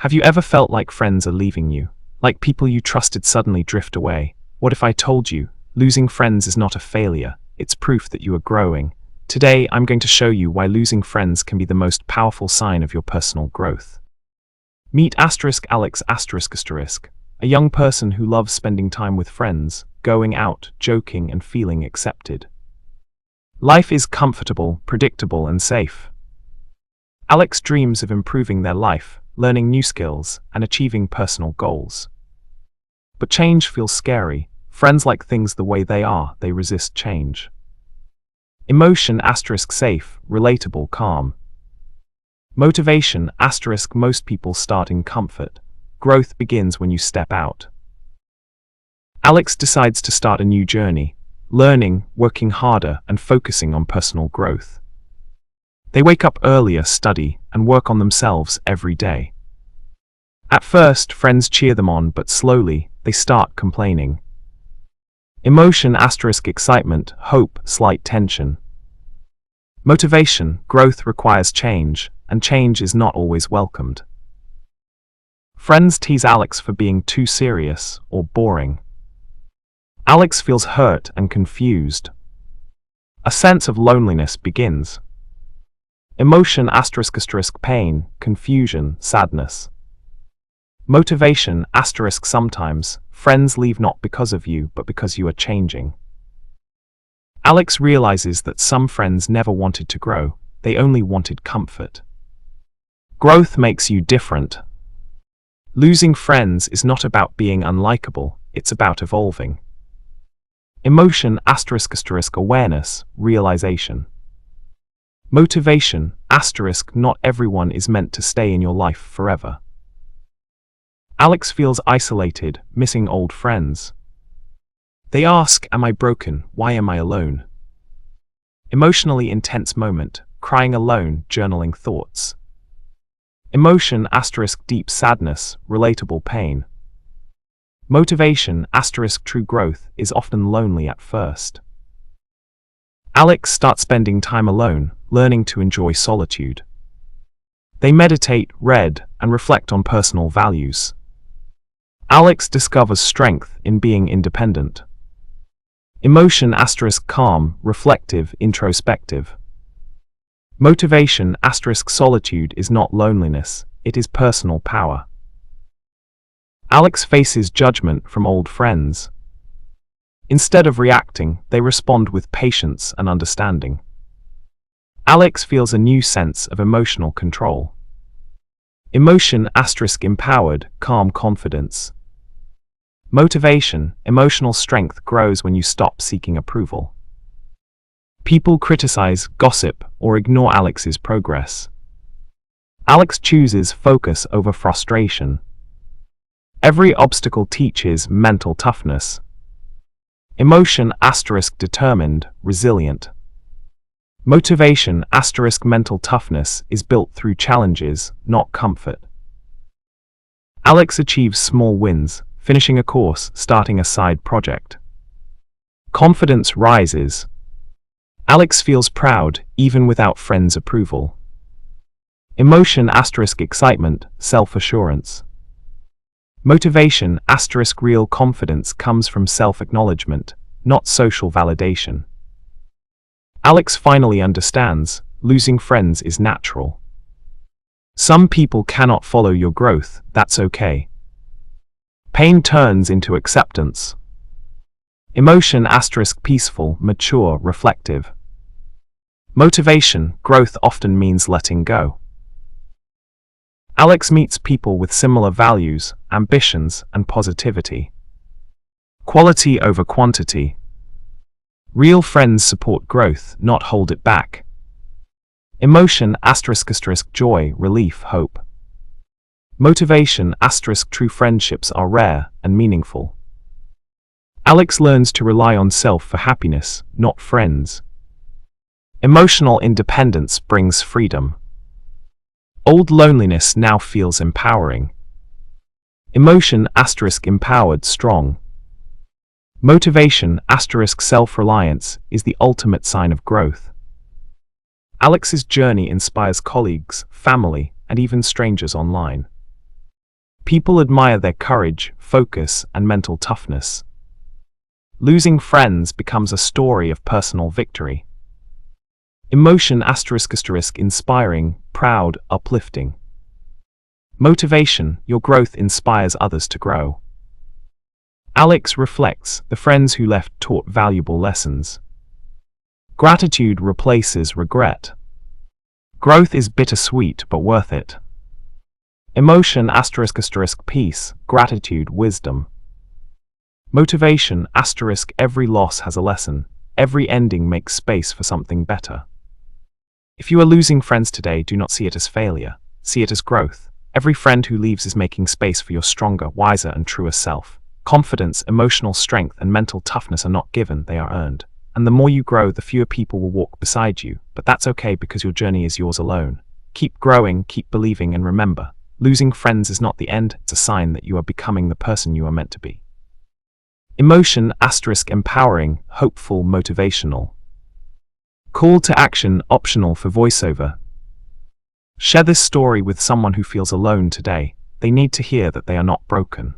Have you ever felt like friends are leaving you? Like people you trusted suddenly drift away? What if I told you, losing friends is not a failure, it's proof that you are growing. Today, I'm going to show you why losing friends can be the most powerful sign of your personal growth. Meet Alex ***, a young person who loves spending time with friends, going out, joking and feeling accepted. Life is comfortable, predictable and safe. Alex dreams of improving their life, learning new skills, and achieving personal goals. But change feels scary. Friends like things the way they are, they resist change. Emotion * safe, relatable, calm. Motivation * most people start in comfort. Growth begins when you step out. Alex decides to start a new journey, learning, working harder, and focusing on personal growth. They wake up earlier, study, and work on themselves every day. At first, friends cheer them on, but slowly, they start complaining. Emotion * excitement, hope, slight tension. Motivation, growth requires change, and change is not always welcomed. Friends tease Alex for being too serious or boring. Alex feels hurt and confused. A sense of loneliness begins. Emotion * pain, confusion, sadness. Motivation * sometimes, friends leave not because of you, but because you are changing. Alex realizes that some friends never wanted to grow, they only wanted comfort. Growth makes you different. Losing friends is not about being unlikable, it's about evolving. Emotion * awareness, realization. Motivation * not everyone is meant to stay in your life forever. Alex feels isolated, missing old friends. They ask, am I broken? Why am I alone? Emotionally intense moment, crying alone, journaling thoughts. Emotion * deep sadness, relatable pain. Motivation * true growth is often lonely at first. Alex starts spending time alone, learning to enjoy solitude. They meditate, read, and reflect on personal values. Alex discovers strength in being independent. Emotion * calm, reflective, introspective. Motivation * solitude is not loneliness, it is personal power. Alex faces judgment from old friends. Instead of reacting, they respond with patience and understanding. Alex feels a new sense of emotional control. Emotion * empowered, calm confidence. Motivation, emotional strength grows when you stop seeking approval. People criticize, gossip, or ignore Alex's progress. Alex chooses focus over frustration. Every obstacle teaches mental toughness. Emotion * determined, resilient. Motivation * mental toughness is built through challenges, not comfort. Alex achieves small wins, finishing a course, starting a side project. Confidence rises. Alex feels proud, even without friends' approval. Emotion * excitement, self-assurance. Motivation * real confidence comes from self-acknowledgement, not social validation. Alex finally understands, losing friends is natural. Some people cannot follow your growth, that's okay. Pain turns into acceptance. Emotion * peaceful, mature, reflective. Motivation, growth often means letting go. Alex meets people with similar values, ambitions, and positivity. Quality over quantity. Real friends support growth, not hold it back. Emotion * joy, relief, hope. Motivation * true friendships are rare and meaningful. Alex learns to rely on self for happiness, not friends. Emotional independence brings freedom. Old loneliness now feels empowering. Emotion * empowered, strong. Motivation * self-reliance is the ultimate sign of growth. Alex's journey inspires colleagues, family, and even strangers online. People admire their courage, focus, and mental toughness. Losing friends becomes a story of personal victory. Emotion ***, inspiring, proud, uplifting. Motivation, your growth inspires others to grow. Alex reflects, the friends who left taught valuable lessons. Gratitude replaces regret. Growth is bittersweet but worth it. Emotion ***, peace, gratitude, wisdom. Motivation ***, every loss has a lesson. Every ending makes space for something better. If you are losing friends today, do not see it as failure. See it as growth. Every friend who leaves is making space for your stronger, wiser, and truer self. Confidence, emotional strength, and mental toughness are not given, they are earned. And the more you grow, the fewer people will walk beside you. But that's okay because your journey is yours alone. Keep growing, keep believing, and remember, losing friends is not the end, it's a sign that you are becoming the person you are meant to be. Emotion ***, empowering, hopeful, motivational. Call to action, optional for voiceover. Share this story with someone who feels alone today. They need to hear that they are not broken.